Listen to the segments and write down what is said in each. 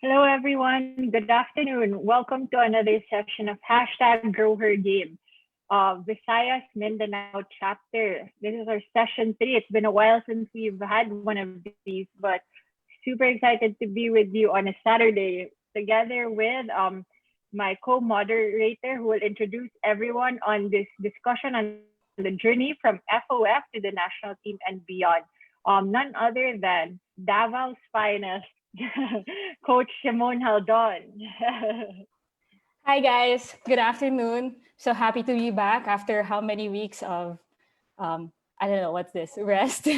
Hello, everyone. Good afternoon. Welcome to another session of hashtag Grow Her Game, Visayas Mindanao chapter. This is our session three. It's been a while since we've had one of these, but super excited to be with you on a Saturday together with my co-moderator who will introduce everyone on this discussion on the journey from FOF to the national team and beyond. None other than Daval's finest, Coach Simone Jaldon. Hi guys, good afternoon. So happy to be back after how many weeks of I don't know what's this rest.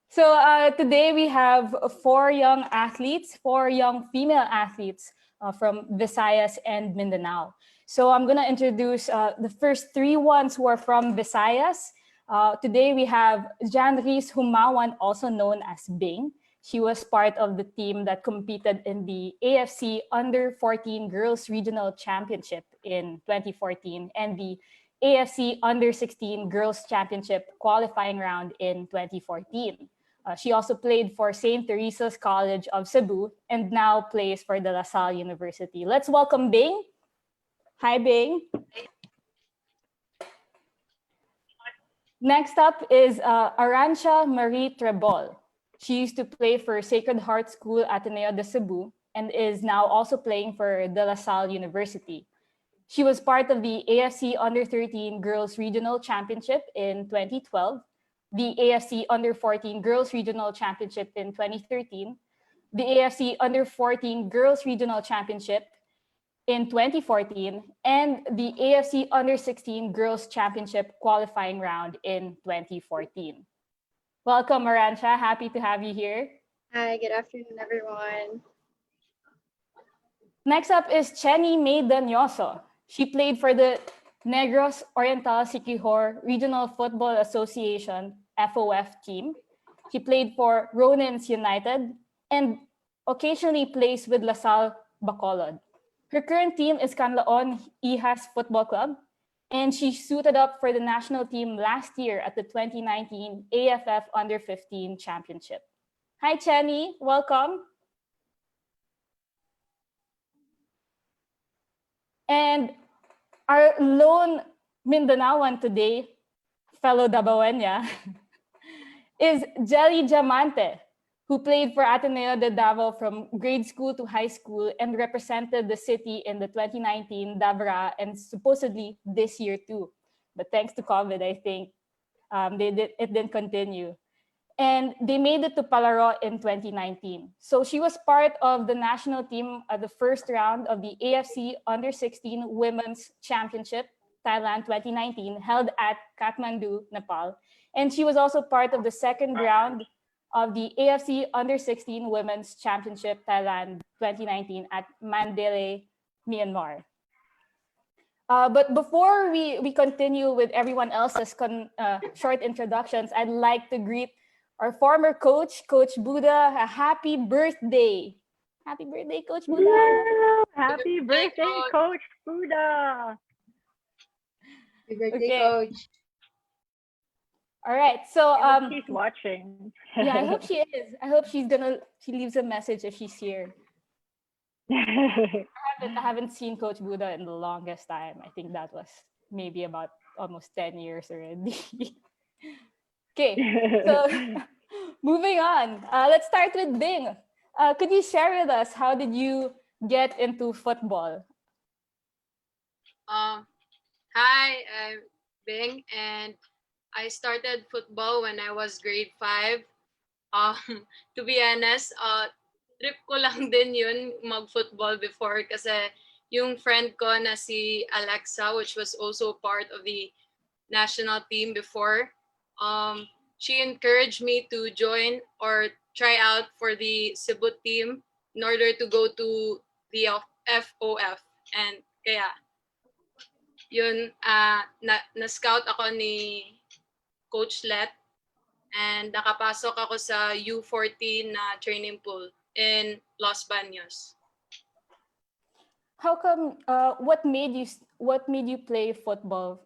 So today we have four young female athletes from Visayas and Mindanao. So I'm gonna introduce the first three ones who are from Visayas. Today we have Reese Jumawan, also known as Bing. She was part of the team that competed in the AFC Under 14 Girls Regional Championship in 2014 and the AFC Under 16 Girls Championship qualifying round in 2014. She also played for St. Teresa's College of Cebu and now plays for the La Salle University. Let's welcome Bing. Hi, Bing. Next up is Arantxa Marie Trebol. She used to play for Sacred Heart School Ateneo de Cebu and is now also playing for De La Salle University. She was part of the AFC Under 13 Girls Regional Championship in 2012, the AFC Under 14 Girls Regional Championship in 2013, the AFC Under 14 Girls Regional Championship in 2014, and the AFC Under 16 Girls Championship qualifying round in 2014. Welcome, Arantxa. Happy to have you here. Hi, good afternoon, everyone. Next up is Chenny Dañoso. She played for the Negros Oriental Siquijor Regional Football Association FOF team. She played for Ronins United and occasionally plays with La Salle Bacolod. Her current team is Canlaon Ihas Football Club, and she suited up for the national team last year at the 2019 AFF Under 15 Championship. Hi, Chenny. Welcome. And our lone Mindanaoan today, fellow Dabaweña, is Jelli Diamante, who played for Ateneo de Davao from grade school to high school and represented the city in the 2019 Davra and supposedly this year too. But thanks to COVID, I think it didn't continue. And they made it to Palaro in 2019. So she was part of the national team at the first round of the AFC Under 16 Women's Championship, Thailand 2019, held at Kathmandu, Nepal. And she was also part of the second round of the AFC Under 16 Women's Championship Thailand 2019 at Mandalay, Myanmar. But before we continue with everyone else's short introductions, I'd like to greet our former coach, Coach Buddha. A happy birthday. Happy birthday, Coach Buddha. Woo! Happy birthday, Coach Buddha. Happy birthday, Coach. All right, so she's watching. Yeah, I hope she is. I hope she leaves a message if she's here. I haven't seen Coach Buddha in the longest time. I think that was maybe about almost 10 years already. Okay, so moving on. Let's start with Bing. Could you share with us how did you get into football? Hi, I'm Bing, and I started football when I was grade 5. To be honest, trip ko lang din yun mag-football before kasi yung friend ko na si Alexa, which was also part of the national team before, she encouraged me to join or try out for the Cebu team in order to go to the FOF. And kaya, yun, na-scout ako ni Coach Let, and nakapasok ako sa U14 na training pool in Los Baños. How come? What made you play football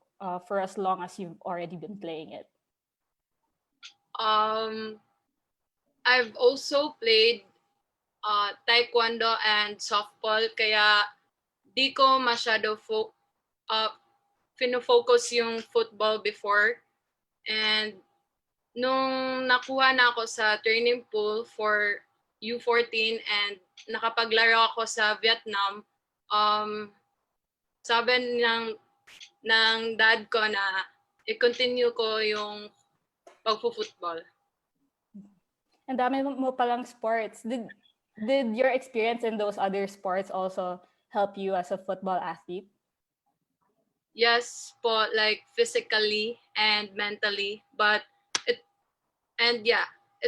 for as long as you've already been playing it? I've also played taekwondo and softball, kaya di ko masyado focus yung football before. And nung nakuha na ako sa training pool for U14 and nakapaglaro ako sa Vietnam, sabi ng dad ko na i-continue ko yung pagpo-football. Ang dami mo palang sports. Did your experience in those other sports also help you as a football athlete? Yes po, like physically and mentally, but it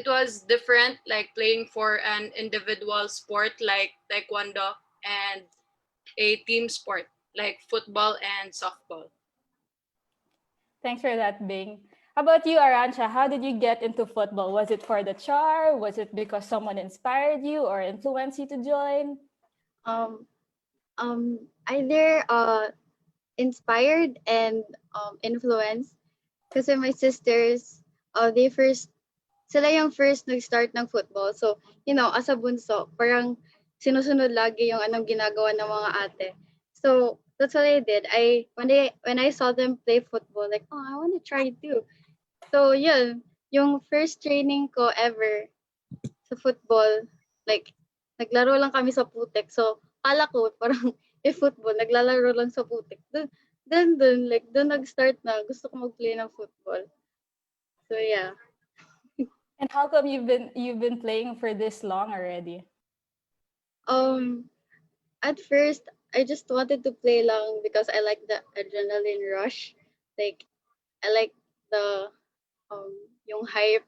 was different, like playing for an individual sport like taekwondo and a team sport like football and softball. Thanks for that, Bing. How about you, Arantxa? How did you get into football? Was it for the char? Was it because someone inspired you or influenced you to join? Either inspired and influenced. Kasi my sisters, sila yung first nag-start ng football. So, as a bunso, parang sinusunod lagi yung anong ginagawa ng mga ate. So, that's what I did. When I saw them play football, like, oh, I want to try too. So, yun, yung first training ko ever sa football, like, naglaro lang kami sa putek. So, kala ko, parang, football, naglalaro lang sa putek. Then, doon nag-start na, gusto ko mag-play ng football. So, yeah. And how come you've been playing for this long already? At first, I just wanted to play lang because I like the adrenaline rush. Like, I like the yung hype,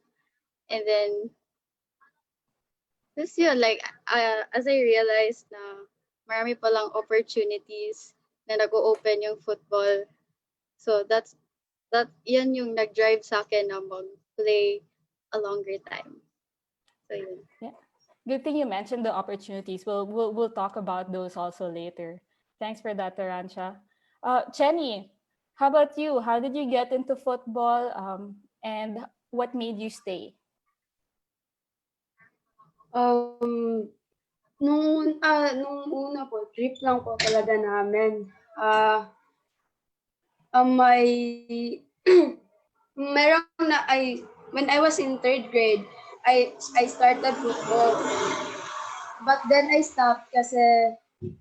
and then this yun, like as I realized na marami palang opportunities na nag-open yung football. So that yan yung nag-drive sa akin na mag-play a longer time. So yun. Yeah. Good thing you mentioned the opportunities. We'll talk about those also later. Thanks for that, Arantxa. Chenny, how about you? How did you get into football? And what made you stay? Nung una po, trip lang po talaga namin. When I was in 3rd grade, I started football. But then I stopped kasi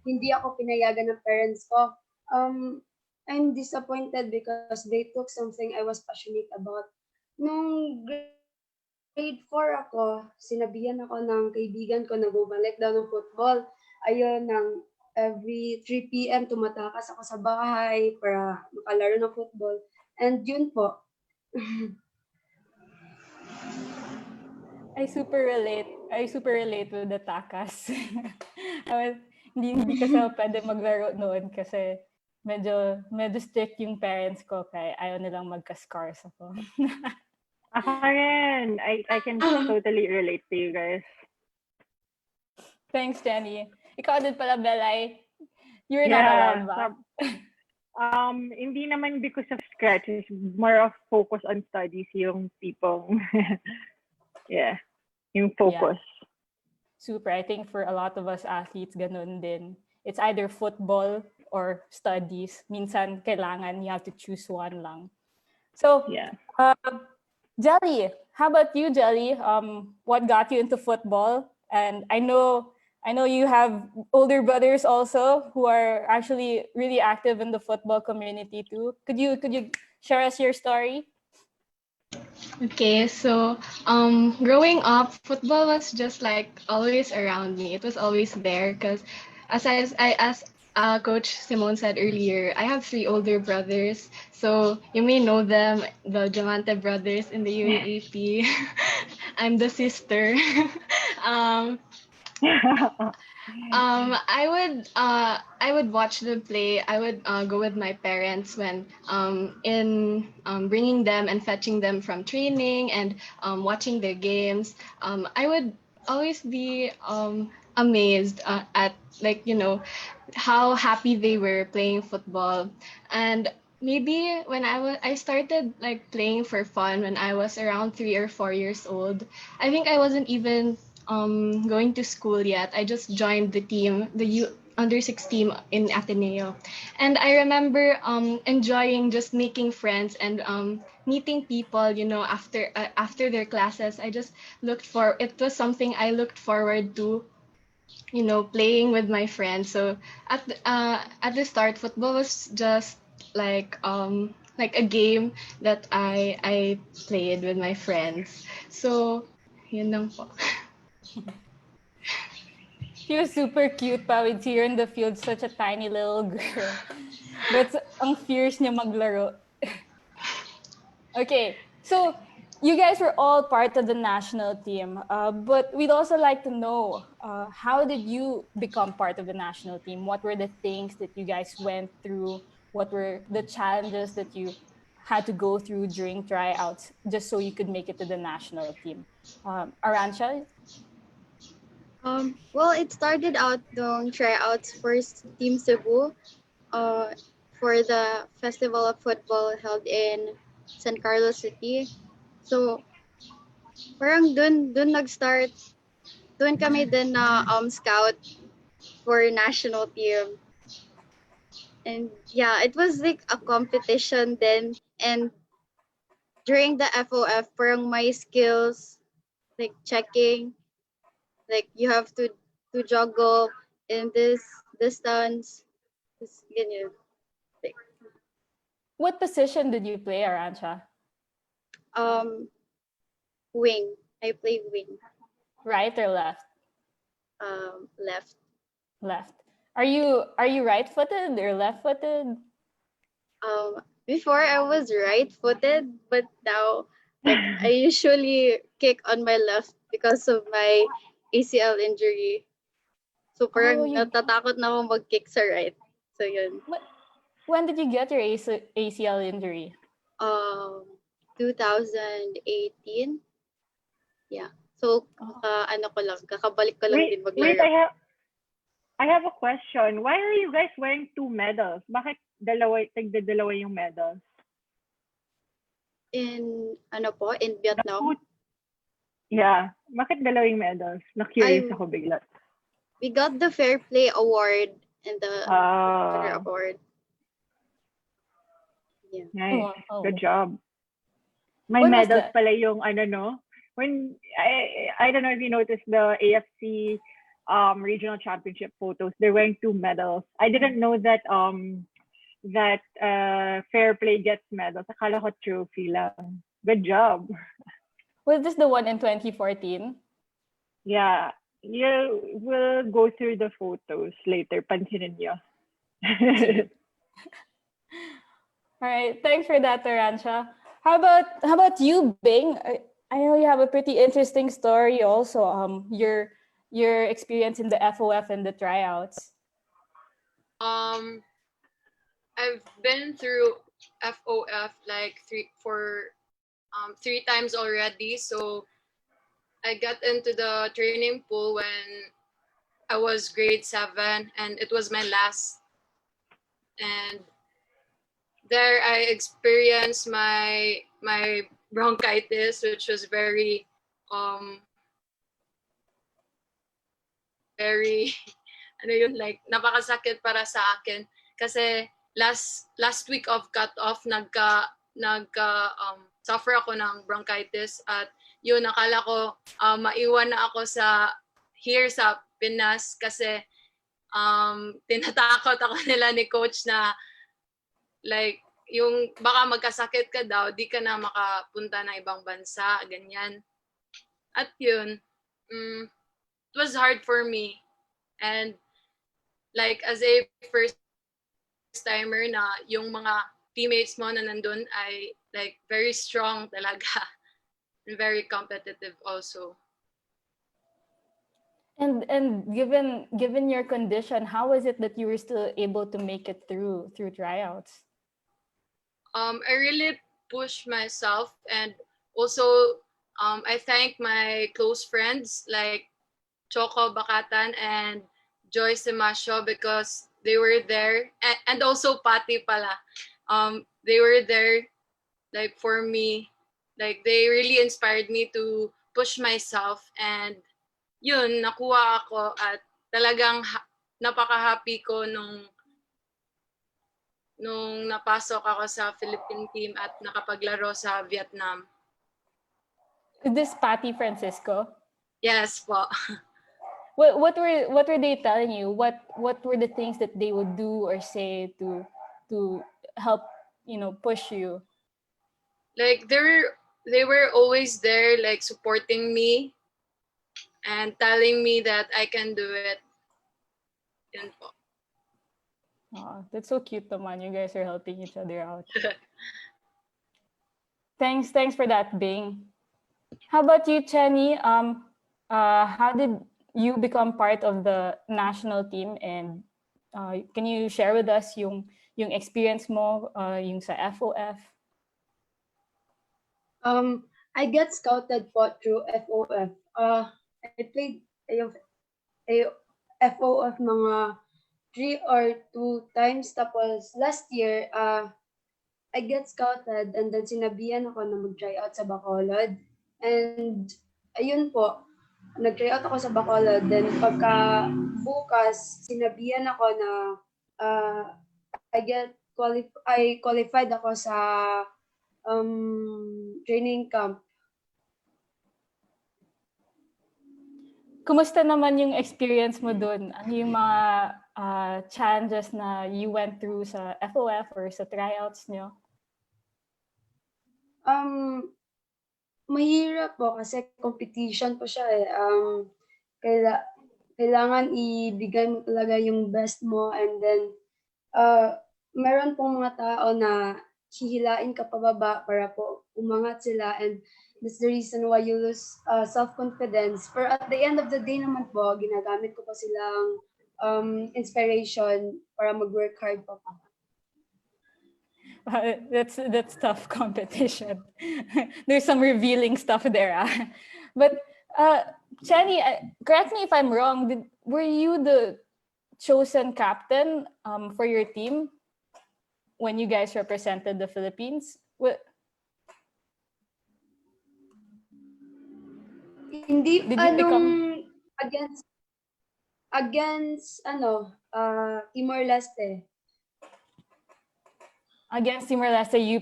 hindi ako pinayagan ng parents ko. I'm disappointed because they took something I was passionate about. Nung grade 4 ako, sinabihan ako ng kaibigan ko na bumalik daw ng football. Ayun, every 3 p.m. tumatakas ako sa bahay para makalaro ng football. And yun po. I super relate with the takas. Hindi kasi ako pwede maglaro noon kasi medyo strict yung parents ko kaya ayaw nilang magka-scars ako. Ako rin. I can totally relate to you guys. Thanks, Chenny. Ikaw din pala, Belay. You're not around ba? Hindi naman because of scratch. It's more of focus on studies yung tipong yeah, yung focus. Yeah. Super. I think for a lot of us athletes, ganun din. It's either football or studies. Minsan, kailangan you have to choose one lang. So, yeah. Jelli, how about you, Jelli? What got you into football? And I know you have older brothers also who are actually really active in the football community too. Could you share us your story? Okay, so growing up, football was just like always around me. It was always there because as Coach Simone said earlier, I have 3 older brothers. So you may know them, the Diamante brothers in the UAAP. I'm the sister. I would watch them play. I would go with my parents when in bringing them and fetching them from training and watching their games. I would always be amazed at how happy they were playing football. And maybe when I started like playing for fun when I was around 3 or 4 years old. I think I wasn't even going to school yet. I just joined the team, the under 6 team in Ateneo. And I remember enjoying just making friends and meeting people, after their classes. It was something I looked forward to, playing with my friends. So at the start, football was just like a game that I played with my friends. So yun lang po. She was super cute pa with here in the field, such a tiny little girl. But ang fierce niya maglaro. Okay, so you guys were all part of the national team, but we'd also like to know, how did you become part of the national team? What were the things that you guys went through? What were the challenges that you had to go through during tryouts just so you could make it to the national team? Arantxa? Well, it started out doing tryouts for Team Cebu, for the Festival of Football held in San Carlos City. So, parang dun nag-start, dun kami din na scout for national team. And yeah, it was like a competition then. And during the FOF, parang my skills, like checking, like you have to juggle in this distance. Ganyan. Like, What position did you play, Arantxa? wing. I play wing. Right or left? Left. Left. Are you right-footed or left-footed? Before I was right-footed, but now like I usually kick on my left because of my ACL injury. So parang you natatakot na ako mag-kick sa right. So yun. When did you get your ACL injury? 2018. Yeah. So kakabalik ko lang Wait, din maglaro. I have a question. Why are you guys wearing 2 medals? Bakit tagdadalawa yung medals? In Vietnam. Yeah. Bakit dalawa yung medals? Na-curious ako bigla. We got the Fair Play Award and the Honor Award. Yeah. Nice. Oh. Good job. My When was medals that? pala yung no? When I don't know if you noticed the AFC regional championship photos, they're wearing 2 medals. I didn't know that Fair Play gets medals. Akala ko trophy lang. Good job. Was this the one in 2014? Yeah. You will go through the photos later. Pansinin niyo. All right, thanks for that, Arantxa. How about you, Bing? I know you have a pretty interesting story also. Your experience in the FOF and the tryouts. I've been through FOF like 3 times already. So I got into the training pool when I was grade 7, and it was my last. And there I experienced my bronchitis, which was very like napakasakit para sa akin kasi last week of cut-off suffer ako ng bronchitis, at yun nakala ko maiwan na ako here sa Pinas kasi tinatakot ako nila ni coach na like yung baka magkasakit ka daw, di ka na makapunta ng ibang bansa, ganyan. At yun, it was hard for me. And like as a first timer na yung mga teammates mo na nandun ay like very strong talaga and very competitive also. And given your condition, how is it that you were still able to make it through tryouts? I really pushed myself, and also I thank my close friends like Choco Bakatan and Joy Simasio because they were there, and also Pati pala. They were there like for me. Like they really inspired me to push myself, and yun, nakuha ako at talagang napaka-happy ko nung napasok ako sa Philippine team at nakapaglaro sa Vietnam. Is this Patty Francisco? Yes po. What were they telling you? What were the things that they would do or say to help, push you? Like they were always there, like supporting me and telling me that I can do it. Yun po. Oh, that's so cute, naman. You guys are helping each other out. Thanks for that, Bing. How about you, Chenny? How did you become part of the national team, and can you share with us yung experience mo yung sa FOF? I get scouted po through FOF. I played a FOF mga 3 or 2 times. Tapos last year, I get scouted and then sinabihan ako na mag-try out sa Bacolod. And ayun po, nag-try out ako sa Bacolod. Then pagka bukas, sinabihan ako na I qualified ako sa training camp. Kumusta naman yung experience mo dun? Ano yung mga challenges na you went through sa FOF or sa tryouts nyo? Mahirap po kasi competition po siya eh. Kailangan ibigay mo talaga yung best mo, and then meron pong mga tao na hihilain ka pababa para po umangat sila, and that's the reason why you lose self-confidence. But at the end of the day naman po, ginagamit ko po silang inspiration para mag-work hard po. That's tough competition. There's some revealing stuff there. But Chenny, correct me if I'm wrong. Were you the chosen captain for your team when you guys represented the Philippines? Hindi, Did you become against Timor-Leste. Against Timor-Leste, you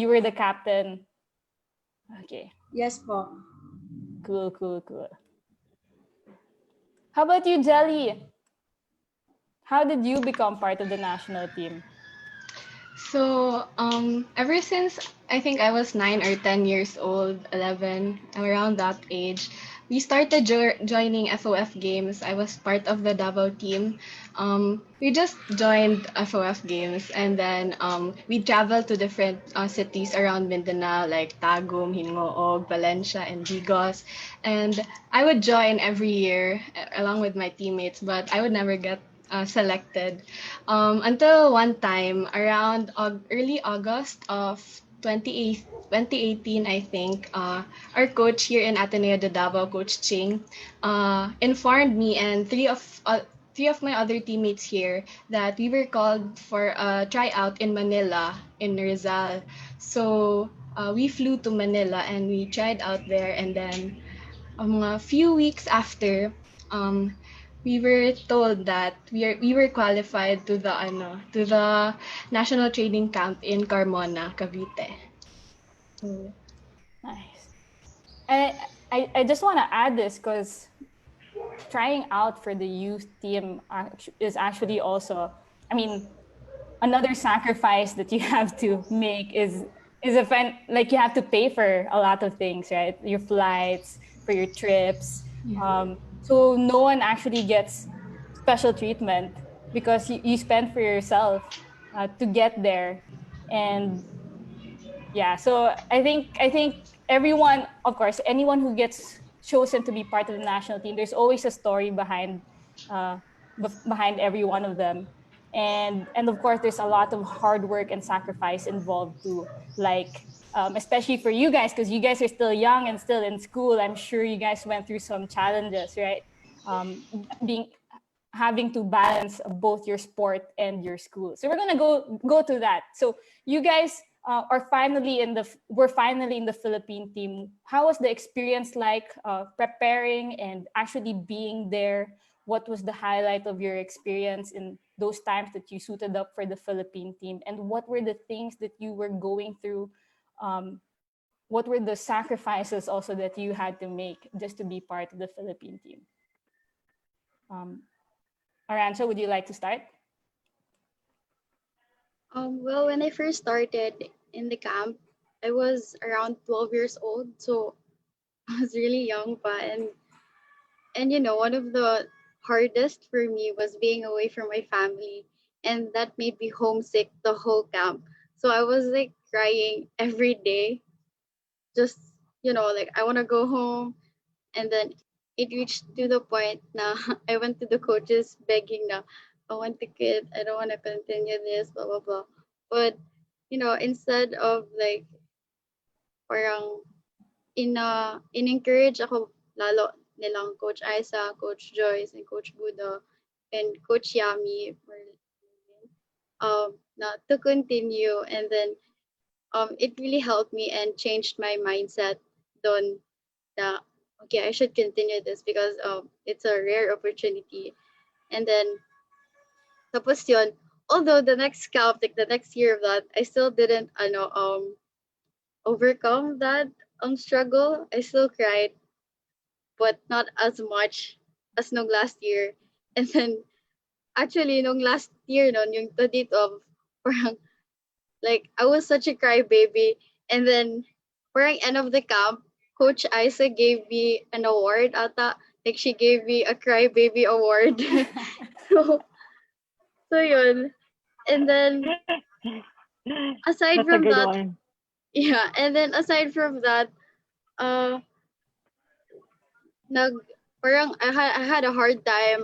were the captain. Okay. Yes po. Cool. How about you, Jelli? How did you become part of the national team? So, ever since I think I was 9 or 10 years old, 11, around that age, we started joining FOF games. I was part of the Davao team. We just joined FOF games, and then we traveled to different cities around Mindanao, like Tagum, Hingoog, Valencia, and Digos. And I would join every year along with my teammates, but I would never get selected until one time around early August of 2018, I think. Our coach here in Ateneo de Davao, Coach Ching, informed me and three of my other teammates here that we were called for a tryout in Manila, in Rizal. So we flew to Manila and we tried out there, and then a few weeks after, we were told that we were qualified to the national training camp in Carmona, Cavite. Nice. I just want to add this because trying out for the youth team is actually also, another sacrifice that you have to make is you have to pay for a lot of things, right? Your flights, for your trips. Yeah. So no one actually gets special treatment because you spend for yourself to get there. And yeah, so I think everyone, of course, anyone who gets chosen to be part of the national team, there's always a story behind every one of them. And of course, there's a lot of hard work and sacrifice involved too. Like, especially for you guys, because you guys are still young and still in school. I'm sure you guys went through some challenges, right? Having to balance both your sport and your school. So we're gonna go to that. So you guys we're finally in the Philippine team. How was the experience like preparing and actually being there? What was the highlight of your experience in those times that you suited up for the Philippine team? And what were the things that you were going through? What were the sacrifices also that you had to make just to be part of the Philippine team? Arantxa, would you like to start? Well, when I first started in the camp, I was around 12 years old, so I was really young pa, and one of the hardest for me was being away from my family, and that made me homesick the whole camp. So I was like crying every day, just like I want to go home, and then it reached to the point na I went to the coaches begging na I want to quit, I don't want to continue this, blah blah blah. But instead of like parang in-encourage ako lalo nilang Coach Isa, Coach Joyce, and Coach Buda, and Coach Yami na to continue, and then it really helped me and changed my mindset don na okay, I should continue this because it's a rare opportunity. And then tapos yun, although the next camp, like the next year of that, I still didn't overcome that struggle. I still cried, but not as much as nung last year. And then actually nung last year nun, yung 2012, parang like I was such a crybaby. And then parang end of the camp, Coach Isa gave me an award ata. Like she gave me a crybaby award. so so yun. And then aside That's a from good that, one. yeah, and then aside from that, uh nag parang I had a hard time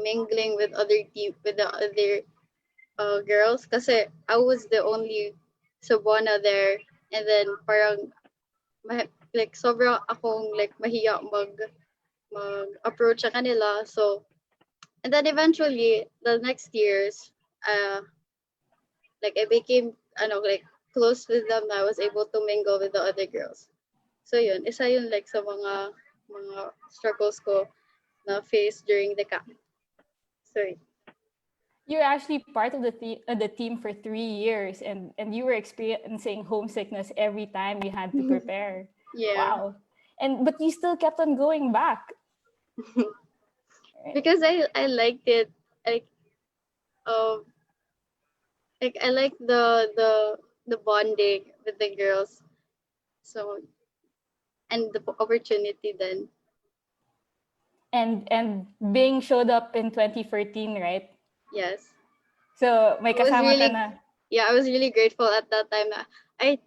mingling with the other girls kasi I was the only Sabona there, and then parang like sobrang akong like mahiya mag-approach sa kanila. So and then eventually the next years like I became like close with them na I was able to mingle with the other girls. So yun, isa yun like sa mga struggles ko na face during the camp. So You're actually part of the team for 3 years, and you were experiencing homesickness every time you had to prepare. yeah. Wow. But you still kept on going back. Because I liked it. Like um I like the bonding with the girls. So and the opportunity then. And being showed up in 2014, right? Yes. So may I was kasama ka really na. I was really grateful at that time na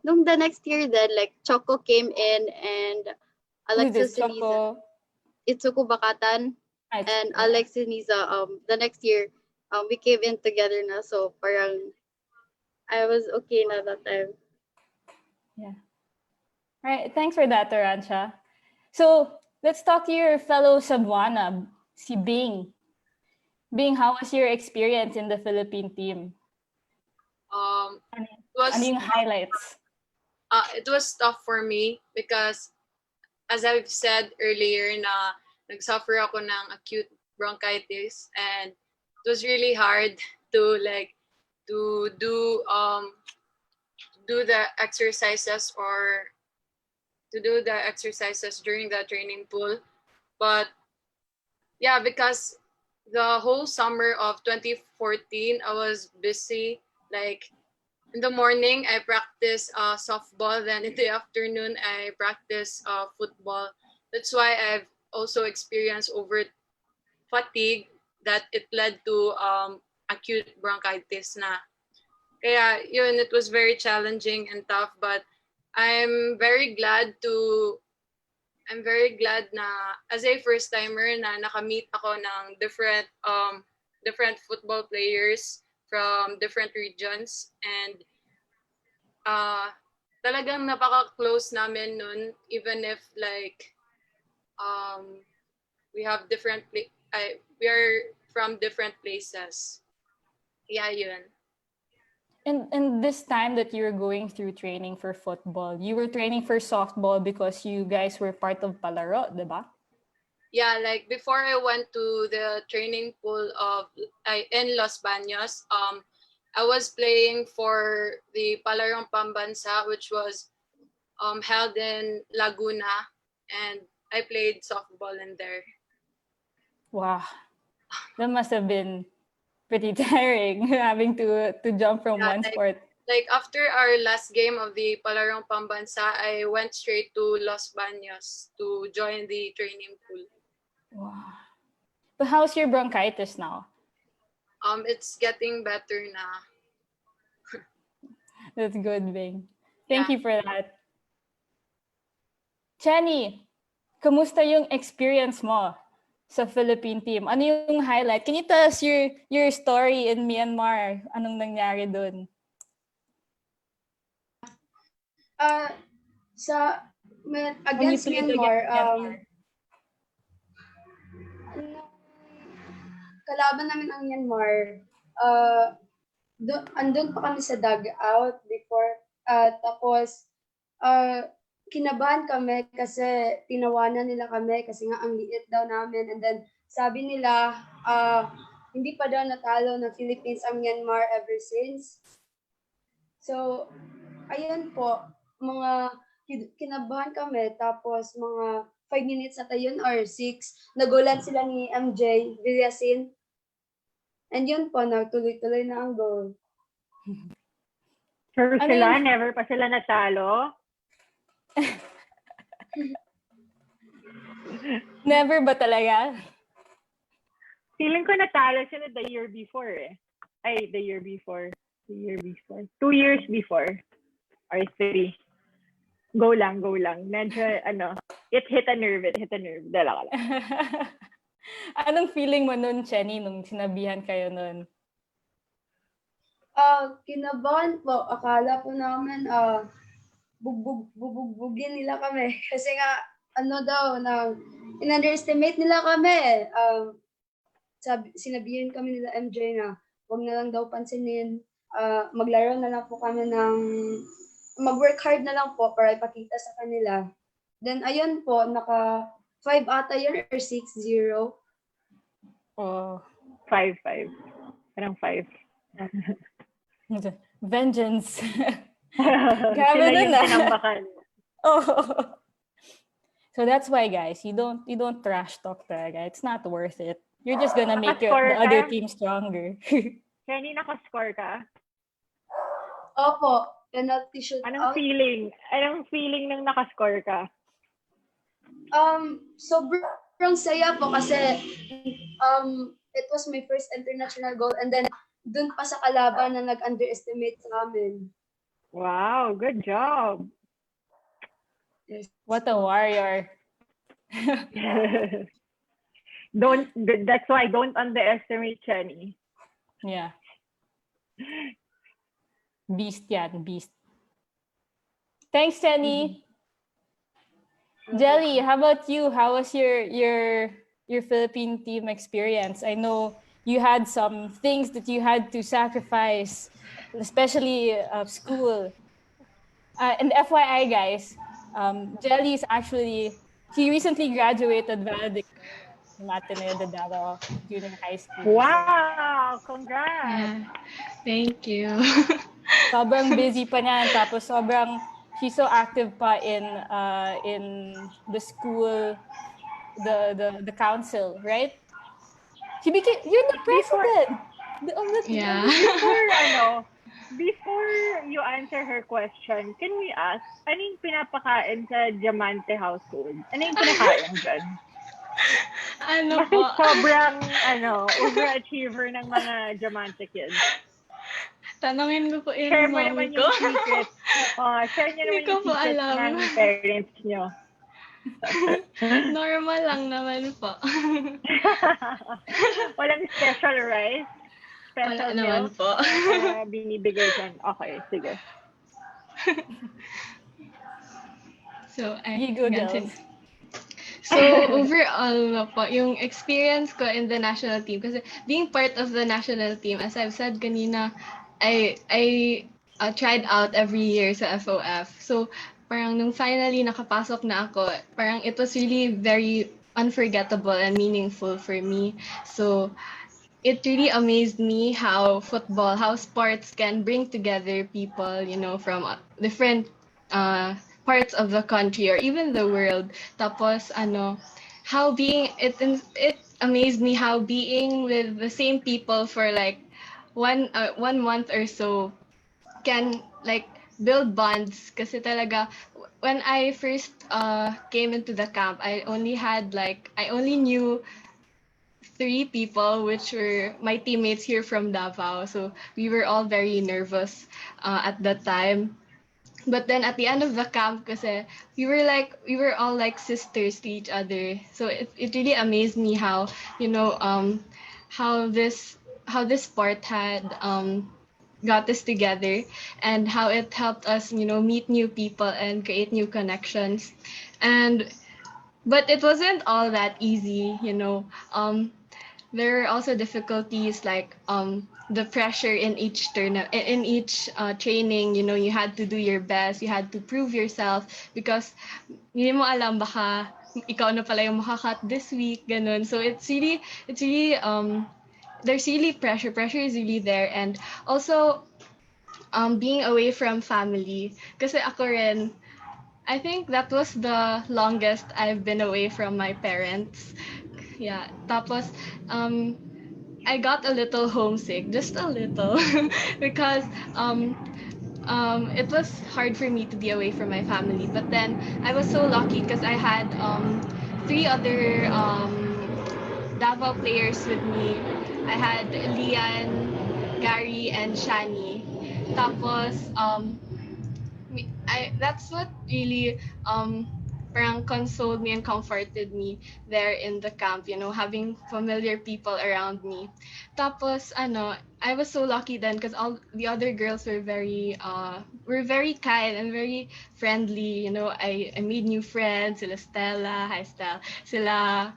nung the next year then like Choco came in and Who's this, Alexis Siniza, Choco? Itsuko Bakatan, and Alex Siniza the next year we came in together na, so parang I was okay na that time. Yeah. All right. Thanks for that, Arantxa. So let's talk to your fellow Cebuana, si Bing. Bing, how was your experience in the Philippine team? Ano yung highlights? It was tough for me because, as I've said earlier, na nagsuffer ako ng acute bronchitis, and it was really hard to do the exercises during the training pool. But yeah, because the whole summer of 2014 I was busy. Like in the morning I practice softball, then in the afternoon I practice football. That's why I've also experienced over fatigue that it led to acute bronchitis na. Kaya yun, it was very challenging and tough, but I'm very glad na as a first timer na nakamit ako ng different football players from different regions, and talagang napaka-close namin nun, even if like we are from different places. Yeah, yun. And this time that you were going through training for football, you were training for softball because you guys were part of Palaro, diba? Yeah, like before I went to the training pool in Los Baños, I was playing for the Palarong Pambansa, which was held in Laguna, and I played softball in there. Wow, that must have been pretty tiring having to jump from one sport. Like after our last game of the Palarong Pambansa, I went straight to Los Baños to join the training pool. Wow. But how's your bronchitis now? It's getting better now. That's good, Bing. Thank you for that. Chenny, kamusta yung experience mo sa Philippine team? Ano yung highlight? Can you tell us your story in Myanmar? Anong nangyari dun? Against Myanmar, kalaban namin ang Myanmar, andun pa kami sa dugout before, tapos kinabahan kami kasi tinawanan nila kami kasi nga ang liit daw namin, and then sabi nila hindi pa daw natalo ng Philippines ang Myanmar ever since. So ayun po, mga kinabahan kami, tapos mga 5 minutes na yun or 6, nagulan sila ni MJ Villasin. And yun po, nagtuloy-tuloy na ang goal. Pero sila, never pa sila natalo? Never ba talaga? Feeling ko natalo sila the year before eh. Ay, the year before. 2 years before. Or 3. Go lang. Medyo, it hit a nerve. Dala ka lang. Anong feeling mo nun, Chenny, nung sinabihan kayo nun? Kinabahan po. Akala po namin, bubugbugin nila kami. Kasi nga, in-underestimate nila kami. Sinabihan kami nila MJ na, huwag na lang daw pansinin. Maglaro na lang po kami mag-work hard na lang po para ipakita sa kanila. Then, ayun po, naka 5 ata yun or 6-0. Oh. 5. Parang 5. Vengeance. Grabe nun ah. Oh. So that's why, guys, you don't trash talk talaga. It's not worth it. You're just gonna make the other team stronger. Chenny, nakascore ka? Opo. Penalty shootout. Anong feeling nang nakascore ka? Sobrang saya po kasi it was my first international goal, and then dun pa sa kalaban na nag-underestimate sa amin. Wow, good job. Yes. What a warrior. That's why don't underestimate Chenny. Yeah. Beast yan, beast. Thanks, Chenny. Jelli, how about you? How was your Philippine team experience? I know you had some things that you had to sacrifice, especially school. And FYI, guys, Jelli is she recently graduated valedictorian from Ateneo de Davao Junior High School. Wow! Congrats! Yeah. Thank you. Sobrang busy pa niyan, tapos she's so active pa in the school, the council, right? You're the president. Yeah. Before you answer her question, can we ask, ano yung pinapakain sa Diamante household? Ano yung pinakain dyan? Po? Sobrang, overachiever ng mga Diamante kids. Tanungin mo po yung share mo mom naman ko. Yung secret. Share niyo naman yung secret ng parents niyo. Normal lang naman po. Walang special rice? Special Wala naman milk? po. Binibigay dyan. Okay, sige. So, So, overall po, yung experience ko in the national team, kasi being part of the national team, as I've said kanina, I tried out every year sa FOF. So parang nung finally nakapasok na ako, parang it was really very unforgettable and meaningful for me. So it really amazed me how how sports can bring together people, from different parts of the country or even the world. Tapos how it amazed me how being with the same people for like 1 month or so can like build bonds kasi talaga when I first came into the camp I only knew 3 people, which were my teammates here from Davao. So we were all very nervous at that time. But then at the end of the camp, kasi we were all like sisters to each other. So it really amazed me how how this sport had got us together and how it helped us meet new people and create new connections. And but it wasn't all that easy. There are also difficulties like the pressure in each training. You had to do your best, you had to prove yourself because hindi mo alam baka ikaw na pala yung makakat this week, ganun. So it's really there's really pressure is really there. And also being away from family kasi ako rin, I think that was the longest I've been away from my parents. Yeah. Tapos, I got a little homesick, just a little, because it was hard for me to be away from my family. But then I was so lucky because I had 3 other Davao players with me. I had Lian, Gary, and Shani. Tapos, that's what really parang consoled me and comforted me there in the camp, having familiar people around me. Tapos I was so lucky then because all the other girls were very kind and very friendly. I made new friends, sila Stella, hi Stella,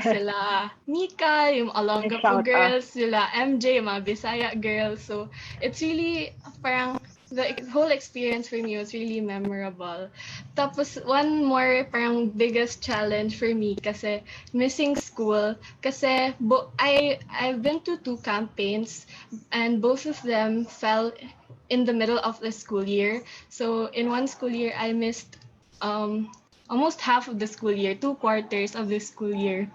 sila Mika, yung Olongapo Shout out. girls, sila MJ, yung mga Bisaya girls. So it's really parang the whole experience for me was really memorable. Tapos one more parang biggest challenge for me kasi missing school kasi I've been to 2 campaigns and both of them fell in the middle of the school year. So in one school year I missed almost half of the school year, 2 quarters of the school year.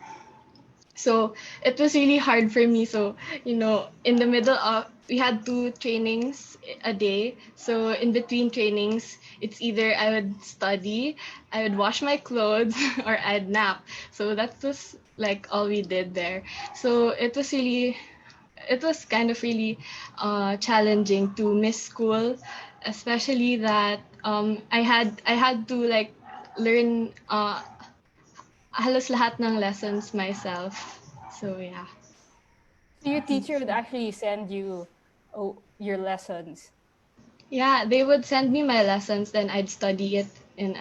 So it was really hard for me. So, in the middle of, we had 2 trainings a day. So in between trainings, it's either I would study, I would wash my clothes, or I'd nap. So that was like all we did there. So it was kind of really challenging to miss school, especially that I had to like learn halos lahat ng lessons myself. So yeah. So your teacher would actually send you your lessons. Yeah, they would send me my lessons, then I'd study it in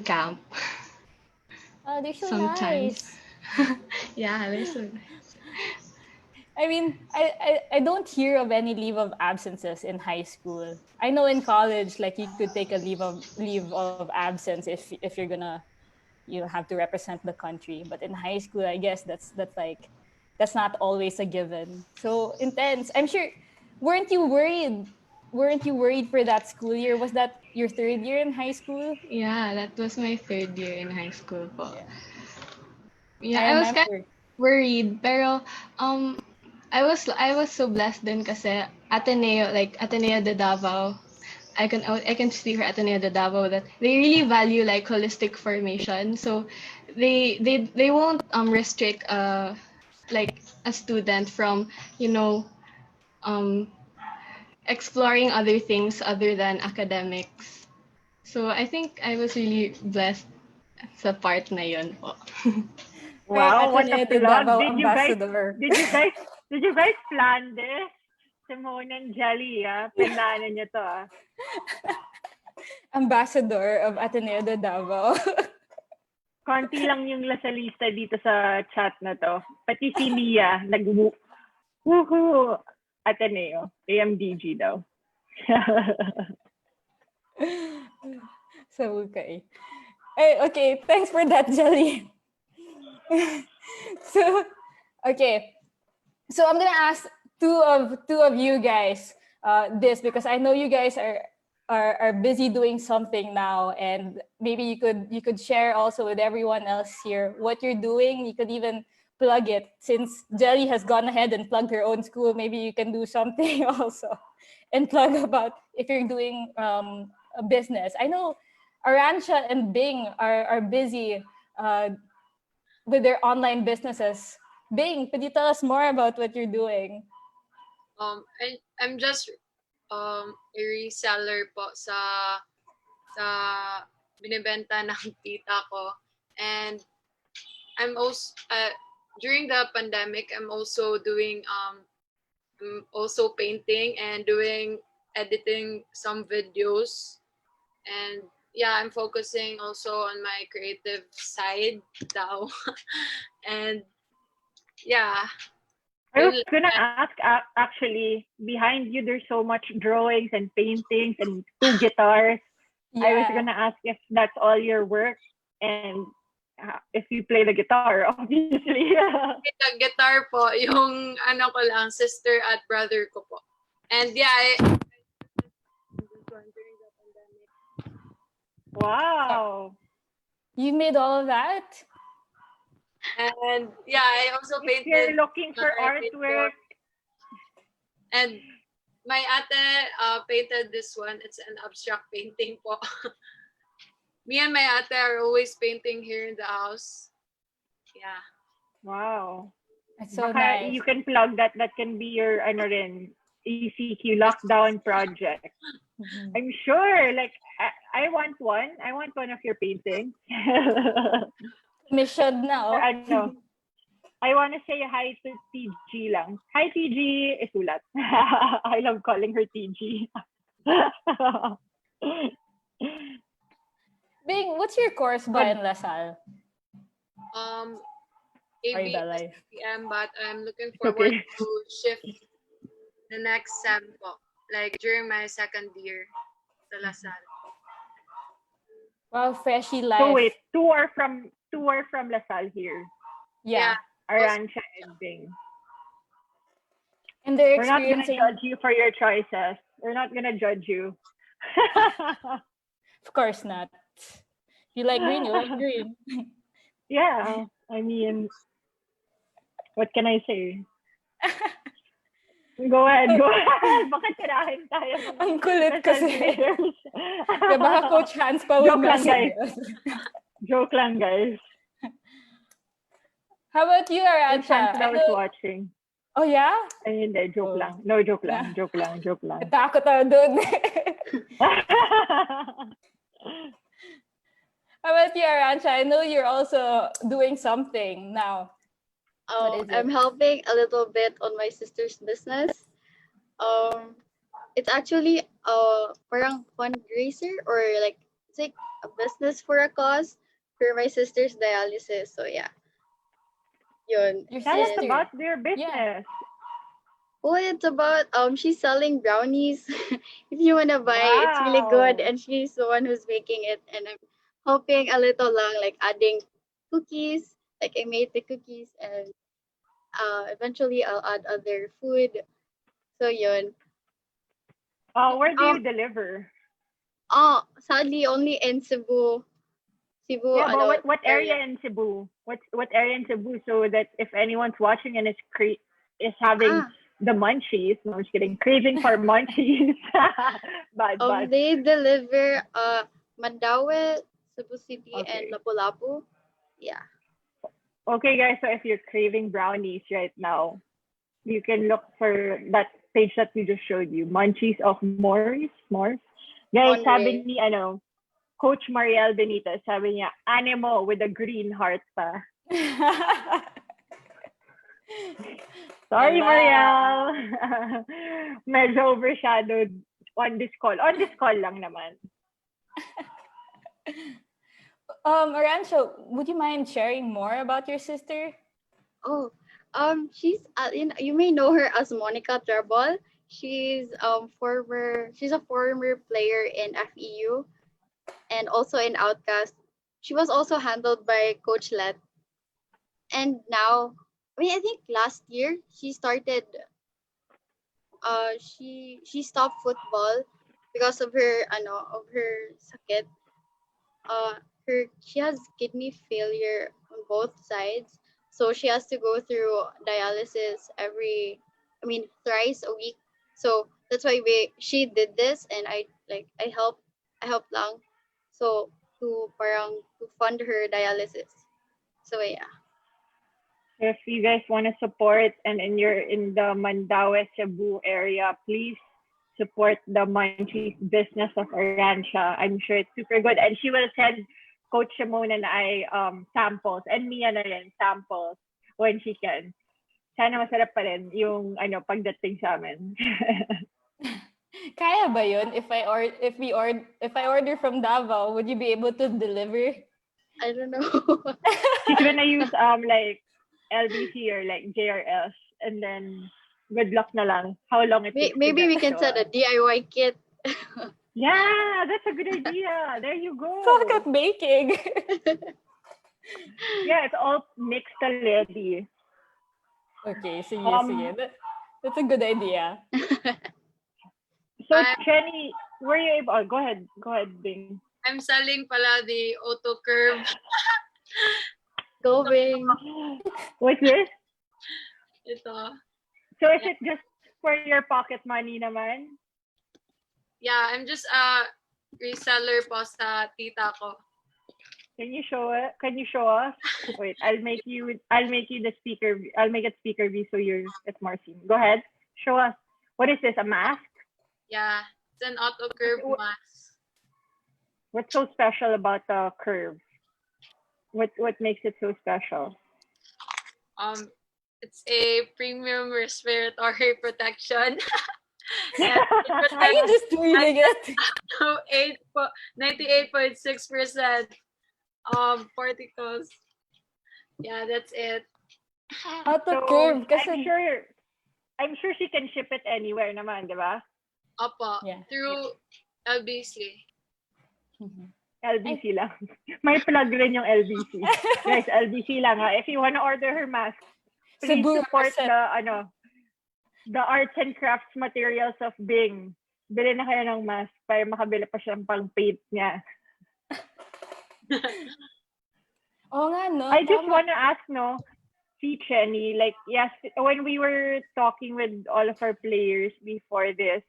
camp. Oh, they're so Sometimes. nice. Yeah, they're so nice. I mean, I don't hear of any leave of absences in high school. I know in college, like you could take a leave of absence if you're gonna have to represent the country. But in high school, I guess that's not always a given. So intense. I'm sure. Weren't you worried? Weren't you worried for that school year? Was that your 3rd year in high school? Yeah, that was my 3rd year in high school po. Yeah, I I was kind remember. of worried, pero I was so blessed din kasi Ateneo de Davao. I can speak for Ateneo de Davao that they really value like holistic formation. So they won't restrict like a student from exploring other things other than academics. So I think I was really blessed sa part na yun po. Wow, what a Ateneo de plug. Davao Did you guys plan this? Simone and Jelli, Plananan niyo to, Ambassador of Ateneo de Davao. Konti lang yung lasalista dito sa chat na to. Pati si Mia, woohoo! Ateneo. AMDG daw. So, okay. Okay, thanks for that, Jelly. So, okay. So I'm gonna ask two of you guys this, because I know you guys are busy doing something now, and maybe you could share also with everyone else here what you're doing. You could even plug it, since Jelly has gone ahead and plugged her own school. Maybe you can do something also and plug about if you're doing a business. I know Arantxa and Bing are busy with their online businesses. Bing, could you tell us more about what you're doing? I'm just a reseller po sa binibenta ng tita ko. And I'm also during the pandemic, I'm also doing I'm also painting and doing editing some videos. And yeah, I'm focusing also on my creative side now. And yeah. I was gonna ask, actually, behind you, there's so much drawings and paintings and 2 guitars. Yeah. I was gonna ask if that's all your work and if you play the guitar, obviously. The guitar po, yung ano ko lang, sister at brother ko po. And yeah, during the pandemic. Wow. You made all of that? And yeah, I also If painted. you're looking for art artwork. And my ate painted this one. It's an abstract painting po. Me and my ate are always painting here in the house. Yeah. Wow. That's so Baka nice. you can plug that. That can be your ECQ lockdown project. Mhm. I'm sure. Like I want one. I want one of your paintings. Mission now. Ano? I want to say hi to TG lang. Hi TG, isulat. I love calling her TG. Bing, what's your course ba in LaSalle? Ay, Belay. ABSPM, but I'm looking forward Okay. to shift the next sem po. Like during my second year sa LaSalle. Wow, freshie life. So wait, two are from LaSalle here. Yeah. Arantxa and Bing. And they're We're not gonna experiencing. judge you for your choices. We're not gonna judge you. Of course not. If you like green, you like green. Yeah, I mean, what can I say? Go ahead. Bakit tirahin tayo? Ang kulit kasi. players? Baka Coach Hans pa will Joke lang, message guys. us. Joke lang, guys. How about you, Coach Arantxa? Hans was watching. Oh, yeah? Ay, hindi, joke Oh. lang. No, joke lang. Joke lang. Natakot ako dun. How about you, Arantxa? I know you're also doing something now. What is it? I'm helping a little bit on my sister's business. It's actually parang fundraiser, or like it's like a business for a cause for my sister's dialysis. So yeah, yun. Your Tell us sister. about their business. Oh, it's about she's selling brownies. If you wanna buy, it's really good, Wow. and she's the one who's making it, and I'm helping a little lang, like adding cookies. Like I made the cookies, and eventually I'll add other food. So yun. Where do you deliver? Sadly only in Cebu. Cebu, Yeah, ano, but what area in Cebu? What area in Cebu, so that if anyone's watching and is having the munchies, no, I'm just kidding, craving for munchies. Bad. They deliver Mandaue, Cebu City, Okay. and Lapu-Lapu. Yeah. Okay, guys, so if you're craving brownies right now, you can look for that page that we just showed you, Munchies of S'mores. Guys, Onre. sabi ni, Coach Mariel Benitez, sabi niya, animo with a green heart pa. Sorry, Wala. Mariel. Medyo overshadowed on this call. On this call lang naman. Arantxa, would you mind sharing more about your sister? Oh, She's you may know her as Monica Trebol. She's a former player in FEU and also in Outcast. She was also handled by Coach Let. And now, I think last year she stopped football because of her sakit. uh she has kidney failure on both sides, so she has to go through dialysis thrice a week. So that's why she did this, and I helped lang, so to fund her dialysis. So yeah. If you guys want to support and you're in the Mandaue, Cebu area, please support the Munchies business of Arantxa. I'm sure it's super good. And she will send Coach Simone and I samples, and Mia na rin samples when she can. Sana masarap pa rin yung pagdating sa amin. Kaya ba yun? If I order from Davao, would you be able to deliver? I don't know. She's gonna use like LBC or like JRS, and then good luck na lang. How long it takes. Maybe we can set a DIY kit. Yeah, that's a good idea. There you go. Talk at baking. Yeah, it's all mixed already. Okay, sige. That's a good idea. So, I'm- Chenny, were you able? Oh, go ahead, Bing. I'm selling pala the auto curve. Going. What's this? Ito. So, is it just for your pocket money naman? Yeah, I'm just a reseller po sa tita ko. Can you show it? Can you show us? Wait, I'll make you the speaker. I'll make it speaker V so it's more seen. Go ahead. Show us. What is this? A mask? Yeah, it's an auto curve mask. What's so special about the curve? What makes it so special? It's a premium respiratory protection. Are you just reading it? 98.6% particles. Yeah, that's it. Auto curve. Kasi, I'm sure she can ship it anywhere naman, di ba? Opo, Yeah. through LBC. LBC lang. May plug rin yung LBC. Guys, LBC lang ha. If you wanna order her mask, please Cebu support represent. the arts and crafts materials of Bing. Bili na kayo ng mask para makabili pa siya ng pang-paint niya. Oo nga, no? I just Tama. wanna ask, see Chenny, like, yes, when we were talking with all of our players before this,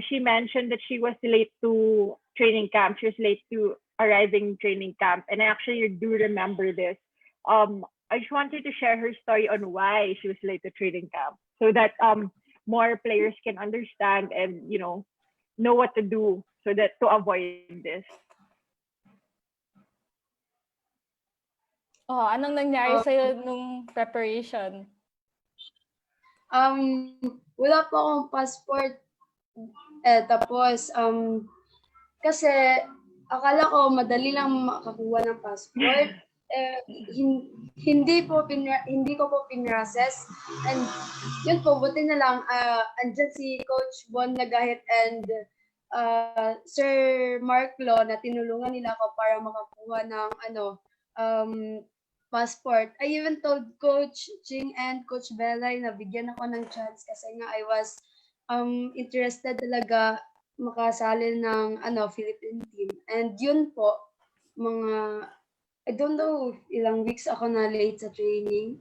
she mentioned that she was late to training camp. She was late to arriving training camp. And I actually do remember this. I just wanted to share her story on why she was late to training camp so that more players can understand and, know what to do so that to avoid this. Oh, anong nangyari sa'yo nung preparation? Wala po akong passport. Tapos, kasi akala ko madali lang makakuha ng passport. Hindi ko po pinrocess. And yun po, buti na lang, andyan si Coach Bon Lagahit and Sir Mark Lo na tinulungan nila ako para makakuha ng passport. I even told Coach Ching and Coach Belay na bigyan ako ng chance kasi nga I was interested talaga makasali ng Philippine team. And yun po, I don't know, ilang weeks ako na late sa training.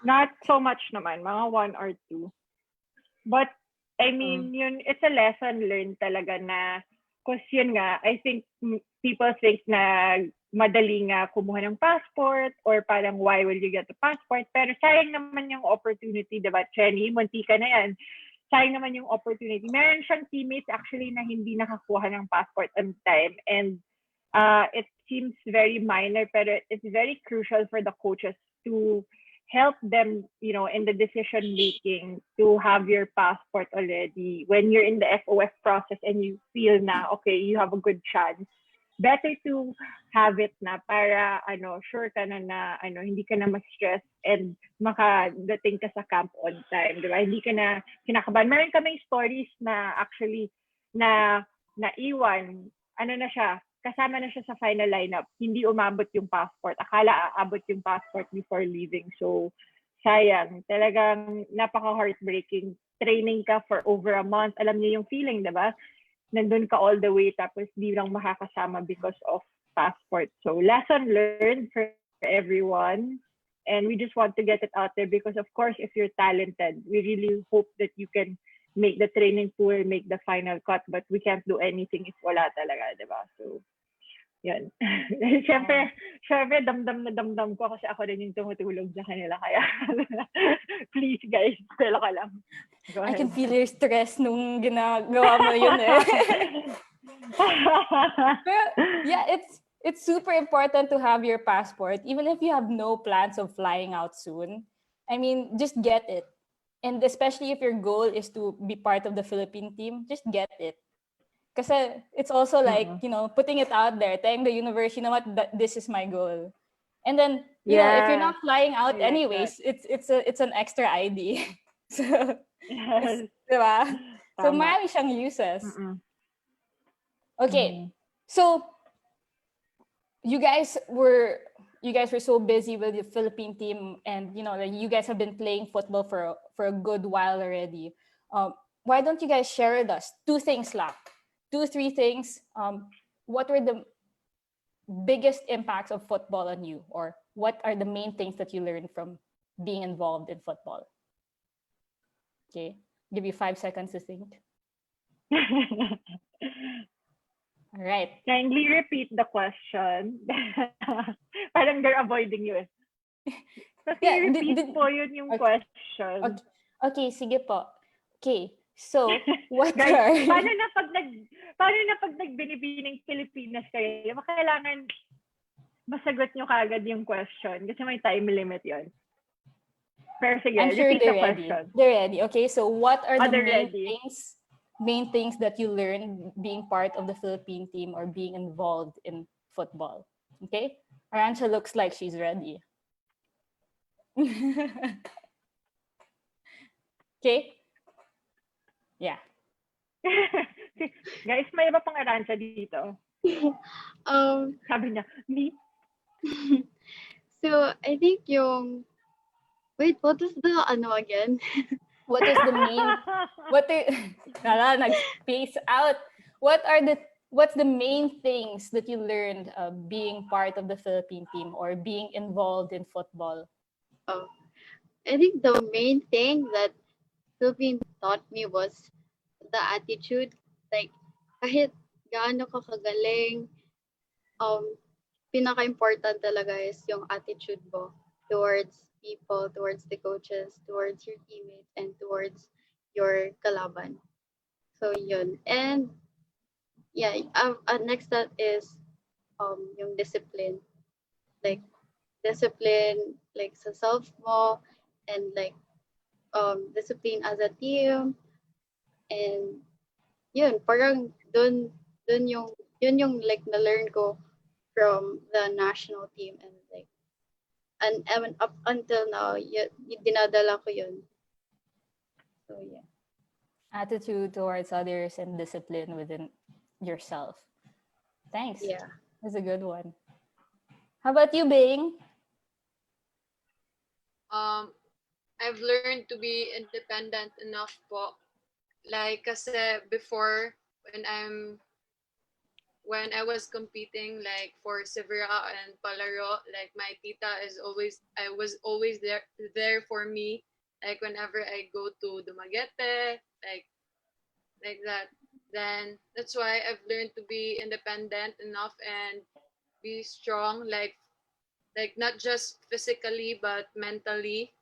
Not so much naman, mga 1 or 2. But, I mean, yun, it's a lesson learned talaga na, because yun nga, I think people think na madali nga kumuha ng passport or parang why will you get the passport? Pero sayang naman yung opportunity, diba, Chenny? Munti ka na yan. Sayang naman yung opportunity. Meron siyang teammates actually na hindi nakakuha ng passport on time. And it seems very minor, pero it's very crucial for the coaches to help them, in the decision making to have your passport already when you're in the FOF process and you feel na, okay, you have a good chance better to have it na para sure ka na hindi ka na ma-stress and makadating ka sa camp on time, di ba? Hindi ka na kinakabahan. Meron kaming stories na actually na naiwan, na siya, kasama na siya sa final lineup. Hindi umabot yung passport. Akala aabot yung passport before leaving. So, sayang. Talagang napaka-heartbreaking. Training ka for over a month. Alam niyo yung feeling, di ba? Nandun ka all the way tapos di lang makakasama because of passport. So, lesson learned for everyone. And we just want to get it out there because, of course, if you're talented, we really hope that you can make the training pool, make the final cut, but we can't do anything if wala talaga, di ba? So, yan. Siyempre, damdam na damdam ko kasi ako rin yung tumutulong sa kanila. Kaya, please guys, telo ka lang. Go I ahead. can feel your stress nung ginagawa mo yun eh. Pero, yeah, it's super important to have your passport, even if you have no plans of flying out soon. I mean, just get it. And especially if your goal is to be part of the Philippine team, just get it. Kasi it's also like, putting it out there, telling the universe, you know what, this is my goal. And then, you know, if you're not flying out anyways, it's an extra ID. So, Yes. diba? So, Tama. marami siyang uses. Okay. So, you guys were so busy with the Philippine team, and like you guys have been playing football for a good while already. Why don't you guys share with us 2 things lang? 2-3 things. What were the biggest impacts of football on you, or what are the main things that you learned from being involved in football? Okay, give you 5 seconds to think. All right. Kindly repeat the question. Parang they're avoiding you. Kasi repeat po yun yung question. Okay, sige po. Okay, so what Guys, are... paano na pag nagbinibining Filipinas kayo, kailangan masagot nyo kagad yung question kasi may time limit yun. Pero sige, I'm sure repeat the they're ready. question. They're ready. Okay, so what are the They're main things that you learned being part of the Philippine team or being involved in football? Okay, Arantxa looks like she's ready. Okay. Yeah. Guys, may iba pang Arantxa dito. Sabi niya, me? So, I think wait, what is the again? What is the main... nag-space out. What's the main things that you learned being part of the Philippine team or being involved in football? I think the main thing that Philippines taught me was the attitude. Like, kahit gaano ka kagaling, pinaka-important talaga is yung attitude mo towards people, towards the coaches, towards your teammates, and towards your kalaban. So, yun. And, yeah, next that is yung discipline. Like, discipline, like, sa self mo, and, like, discipline as a team. And, yun, parang yun yung, like, na-learn ko from the national team, and like, and up until now, dinadala ko yun. So yeah. Attitude towards others and discipline within yourself. Thanks. Yeah. That's a good one. How about you, Bing? I've learned to be independent enough po. Like, kasi before, when I was competing, like, for Severa and Palaro, like, my tita was always there for me. Like, whenever I go to Dumaguete, like that. Then, that's why I've learned to be independent enough and be strong, like not just physically, but mentally.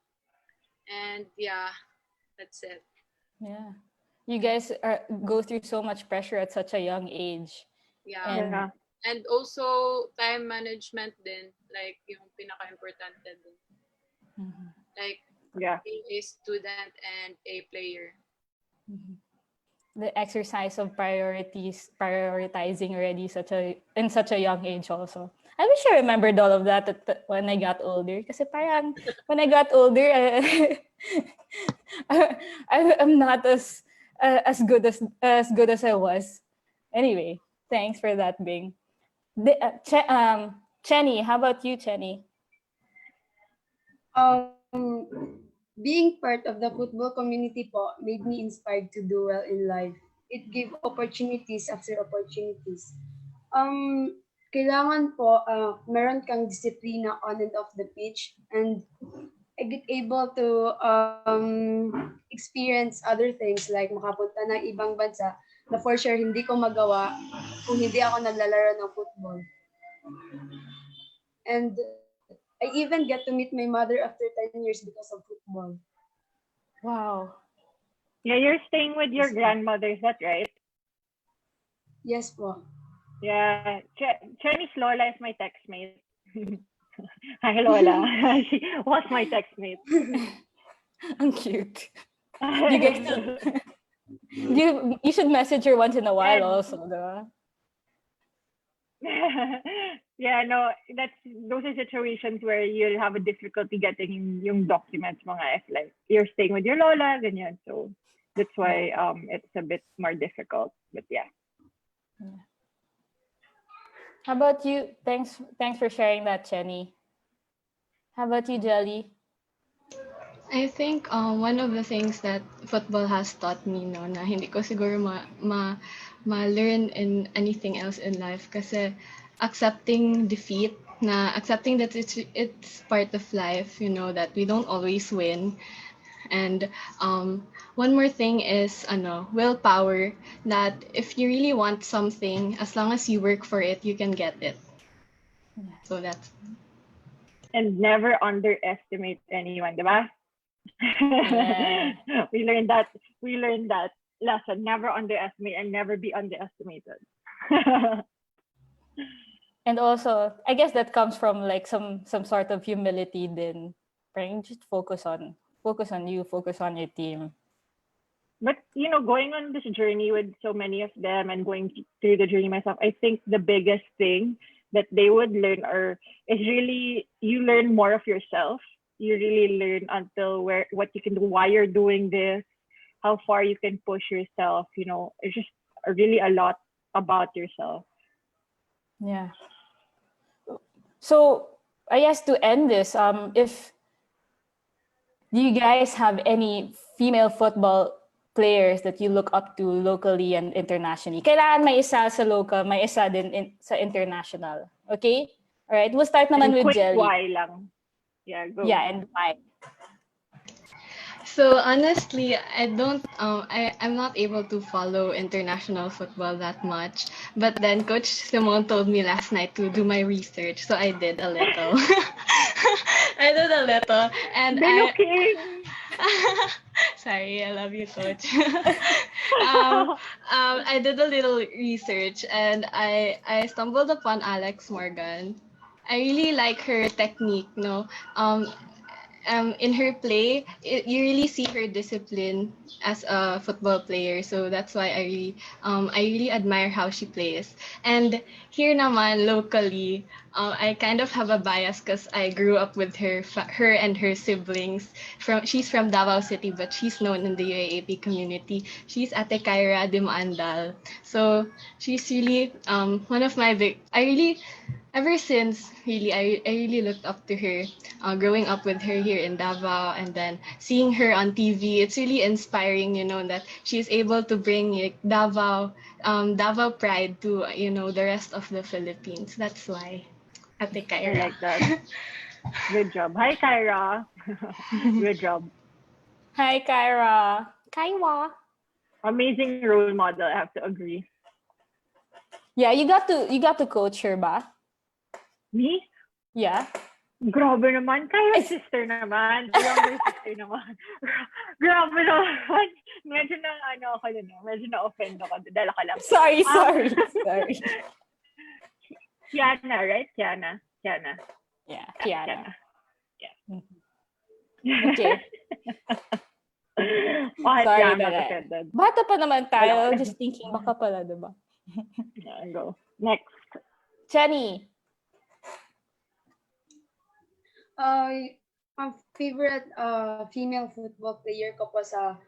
And yeah, that's it. Yeah. You guys go through so much pressure at such a young age. Yeah. And also time management din, like yung pinaka-importante din. Mm-hmm. Like being a student and a player. Mm-hmm. the exercise of prioritizing already in such a young age also. I wish I remembered all of that when I got older. Kasi parang when I got older, I'm not as good as I was. Anyway, thanks for that, Bing. Chenny, how about you, Chenny? Being part of the football community po made me inspired to do well in life. It gave opportunities after opportunities. Kailangan po meron kang disiplina on and off the pitch, and I get able to experience other things like makapunta ng ibang bansa na for sure hindi ko magawa kung hindi ako naglalaro ng football. And I even get to meet my mother after 10 years because of football. Wow. Yeah, you're staying with your grandmother, is that right? Yes po. Yeah, Chenny's Lola is my textmate. Hi, Lola. She was my textmate. I'm cute. You guys you should message her once in a while also, diba? Yeah, no, those are situations where you'll have a difficulty getting yung documents mga if like you're staying with your Lola, ganyan. So that's why it's a bit more difficult. But yeah. How about you? Thanks for sharing that, Chenny. How about you, Jelly? I think one of the things that football has taught me, no, na hindi ko siguro ma-learn in anything else in life, kasi accepting defeat, accepting that it's part of life, that we don't always win. And one more thing is willpower, that if you really want something, as long as you work for it, you can get it. Yeah. So that's... And never underestimate anyone, diba? Yeah. We learned that lesson. Never underestimate and never be underestimated. And also, I guess that comes from like some sort of humility then. Just focus on you, focus on your team. But going on this journey with so many of them and going through the journey myself, I think the biggest thing that they would learn is really you learn more of yourself. You really learn what you can do, why you're doing this, how far you can push yourself. It's just really a lot about yourself. Yeah. So I guess to end this, if do you guys have any female football players that you look up to locally and internationally? Kailangan may isa sa local, may isa din sa international. Okay? All right. We'll start naman with Jelly. Why lang. Yeah, go. Yeah, and why? So honestly, I'm not able to follow international football that much. But then Coach Simone told me last night to do my research, so I did a little. And sorry, I love you, Coach. I did a little research, and I stumbled upon Alex Morgan. I really like her technique, no? In her play, you really see her discipline as a football player. So that's why I really admire how she plays. And here naman, locally, I kind of have a bias because I grew up with her and her siblings. She's from Davao City, but she's known in the UAAP community. She's Ate Kyra de Maandal. So she's really one of my ever since, really, I really looked up to her, growing up with her here in Davao, and then seeing her on TV. It's really inspiring, that she's able to bring Davao pride to, the rest of the Philippines. That's why. Ate Kyra. I like that. Good job. Hi, Kyra. Good job. Hi, Kyra. Kaiwa. Amazing role model, I have to agree. Yeah, you got to coach her ba? Me? Yeah. Grabe naman. Kaya sister naman. Younger sister naman. Grabe naman. Medyo na-offend ako. Dala ka lang. Sorry. Kiana, right? Kiana. Yeah, Kiana. Yeah. Okay. Sorry, yeah, I'm not Belay. offended. Bata pa naman tayo. Wala. Just thinking, baka pala, diba? Yeah, go. Next. Chenny. Ang favorite female football player ko po sa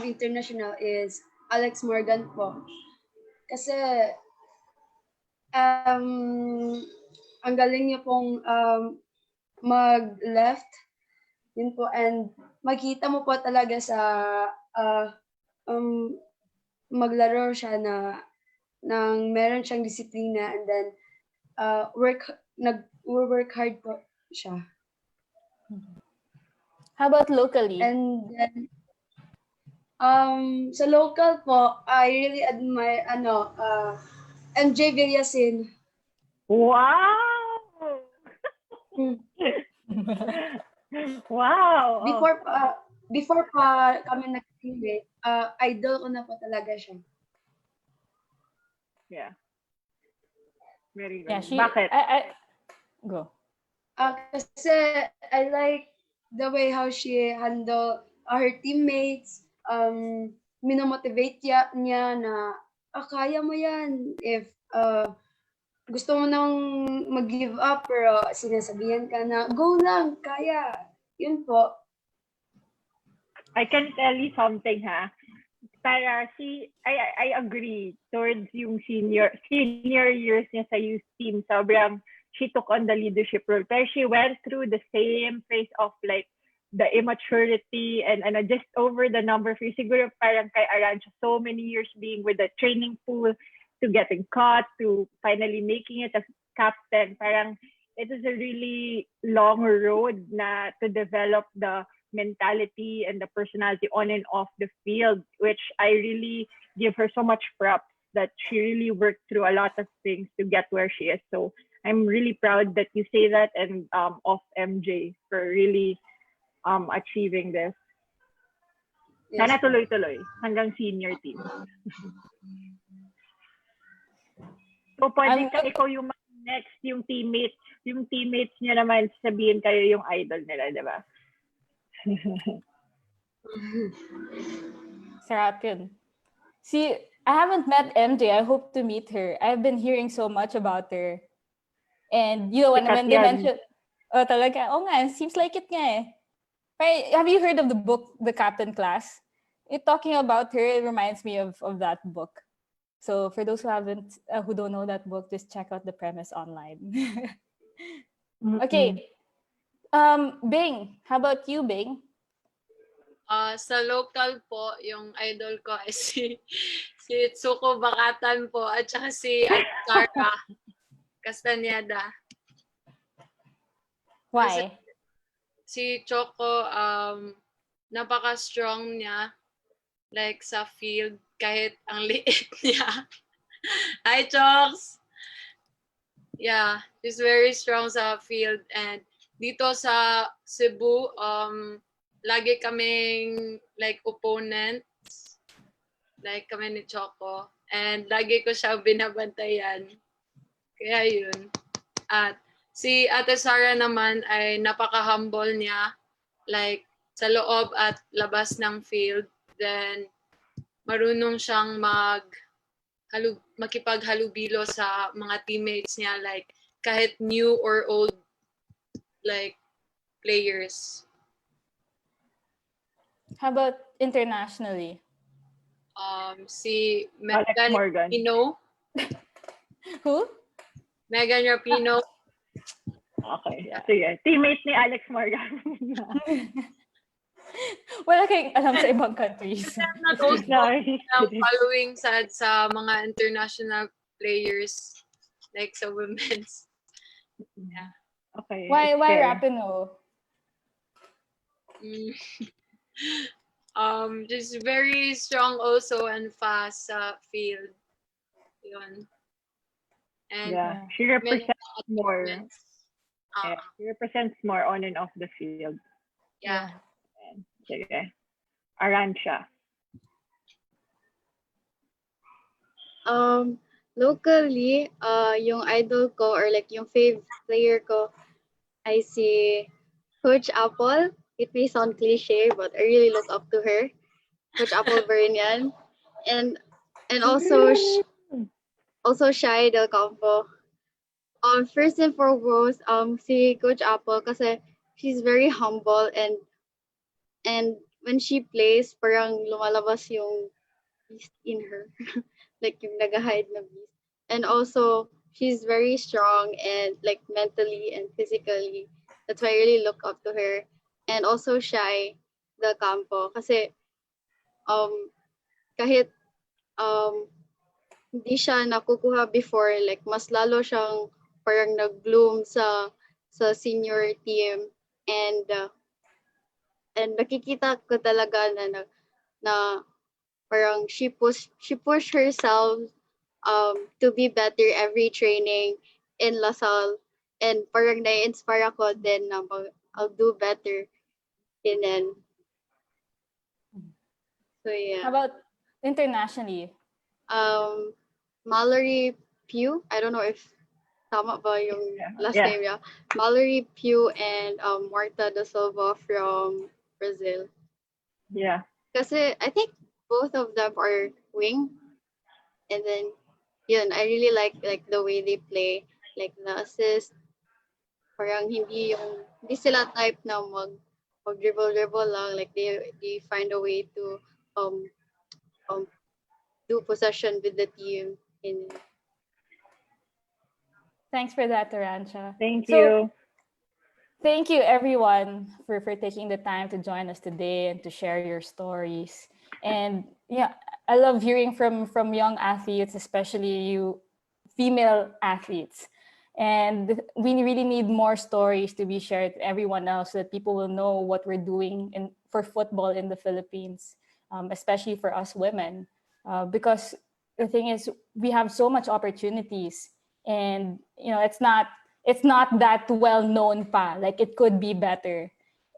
international is Alex Morgan po. Kasi ang galing niya pong mag-left. Yun po, and makita mo po talaga sa maglaro siya na nang meron siyang disiplina, and then nag-work hard po siya. How about locally? And then sa local po, I really admire MJ Villasin. Wow! Wow! Before pa kami nag-teammate, idol ko na po talaga siya. Yeah. Very good. Yeah, Bakit? Go. Kasi I like the way how she handle her teammates. Minomotivate niya na kaya mo yan. If gusto mo nang mag-give up, pero sinasabihan ka na, go lang, kaya. Yun po. I can tell you something, ha? Para I agree towards yung senior years niya sa youth team. Sobrang she took on the leadership role. Pero she went through the same phase of like the immaturity and just over the number of years. Siguro parang kay Arantxa, so many years being with the training pool to getting caught to finally making it as captain. Parang it is a really long road na to develop the mentality and the personality on and off the field, which I really give her so much props that she really worked through a lot of things to get where she is. So I'm really proud that you say that, and of MJ for really achieving this. Yes, Sana tuloy-tuloy hanggang senior team. So pwede ka ikaw yung next, yung teammates niya naman sabihin kayo yung idol nila, di ba? Sarap yun. See, I haven't met MJ. I hope to meet her. I've been hearing so much about her. And you know, when they mentioned, talaga, nga, seems like it nga eh. Right? Have you heard of the book, The Captain Class? Talking about her, it reminds me of that book. So for those who don't know that book, just check out the premise online. Okay. Bing, how about you, Bing? Sa local po, yung idol ko ay si Tsuko Bakatan po at saka si Arantxa Castañeda. Why? Kasi si Choco, napaka-strong niya, like sa field, kahit ang liit niya. Hi, Chokes! Yeah, she's very strong sa field. And dito sa Cebu, lagi kaming like opponents, like kami ni Choco. And lagi ko siya binabantayan. Kaya yun. At si Ate Sara naman ay napaka-humble niya. Like sa loob at labas ng field. Then marunong siyang makipaghalubilo sa mga teammates niya. Like kahit new or old like players. How about internationally? Si Alex Megan Morgan. Rapinoe. Who? Megan Rapinoe. Okay. Sige. Teammate ni Alex Morgan. Wala kayong alam sa ibang countries. Following sa mga international players like sa women's. Yeah. Okay. Why Rapinoe? Just very strong also and fast sa field. Yun. And yeah, she represents more. Yeah, she represents more on and off the field. Yeah. Sige. Arantxa. Locally, yung idol ko or like yung fave player ko ay si Coach Apple. it may sound cliche, but I really look up to her, Coach Appleburn yan. And also also Shai Del Campo. First and foremost, si Coach Apple kasi she's very humble and when she plays, parang lumalabas yung beast in her, like yung nag-hide na beast. And also, she's very strong and like mentally and physically. That's why I really look up to her. And also Shai Del Campo kasi um kahit um hindi siya nakukuha before, like mas lalo siyang parang nag-bloom sa senior team and nakikita ko talaga na parang she push herself to be better every training in Lasal, and parang na-inspire ako din na I'll do better in then. So yeah. How about internationally? Mallory Pugh, I don't know if tama ba yung last Yeah. name niya. Mallory Pugh and Marta da Silva from Brazil. Yeah. Kasi I think both of them are wing. And then yun, I really like the way they play, like the assist. Parang hindi sila type na mag dribble lang, like they find a way to um do possession with the team in. Thanks for that, Arantxa. Thank So, you. thank you everyone for taking the time to join us today and to share your stories. And yeah, I love hearing from young athletes, especially you female athletes. And we really need more stories to be shared to everyone else so that people will know what we're doing for football in the Philippines, especially for us women. Because the thing is, we have so much opportunities, and it's not that well known pa. Like, it could be better.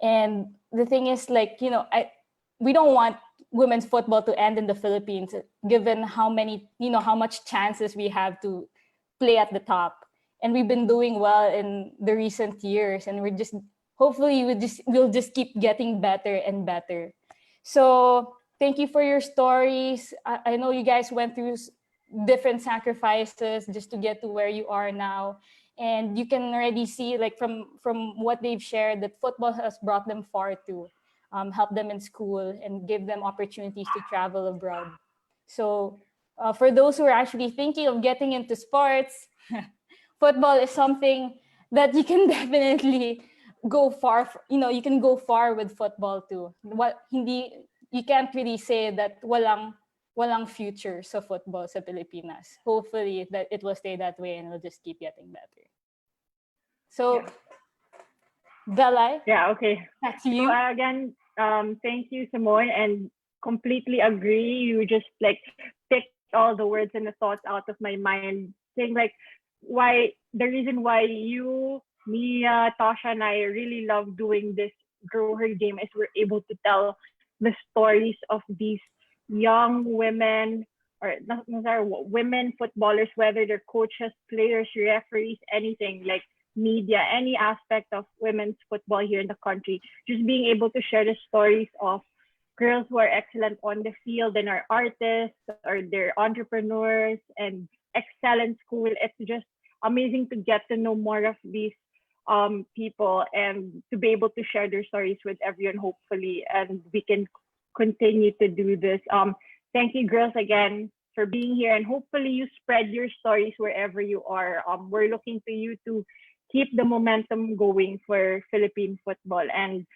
And the thing is, like, we don't want women's football to end in the Philippines, given how much chances we have to play at the top. And we've been doing well in the recent years, and we're just hopefully we'll just keep getting better and better. So thank you for your stories. I know you guys went through different sacrifices just to get to where you are now. And you can already see, like, from what they've shared, that football has brought them far too, help them in school and give them opportunities to travel abroad. So for those who are actually thinking of getting into sports, football is something that you can definitely go far. You can go far with football too. You can't really say that walang future sa football sa Pilipinas. Hopefully that it will stay that way and it'll just keep getting better. So, Belay, Yeah, okay. back to you. So again, thank you, Simone, and completely agree. You just like picked all the words and the thoughts out of my mind, saying like the reason why you, Mia, Tasha, and I really love doing this Grow Her game is we're able to tell the stories of these young women, or not necessarily women footballers, whether they're coaches, players, referees, anything, like media, any aspect of women's football here in the country. Just being able to share the stories of girls who are excellent on the field and are artists or they're entrepreneurs and excel in school. It's just amazing to get to know more of these people and to be able to share their stories with everyone, hopefully, and we can continue to do this. Thank you, girls, again for being here, and hopefully you spread your stories wherever you are. We're looking to you to keep the momentum going for Philippine football. And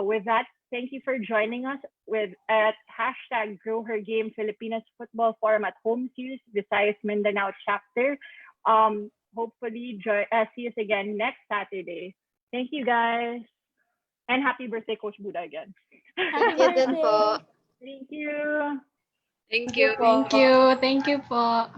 with that, thank you for joining us at hashtag Grow Her Game Filipinas Football Forum at Home Series Visayas Mindanao chapter. Hopefully see us again next Saturday. Thank you, guys. And happy birthday, Coach Buda, again. Thank you din po. Thank you. Thank you. Thank you. Thank you po.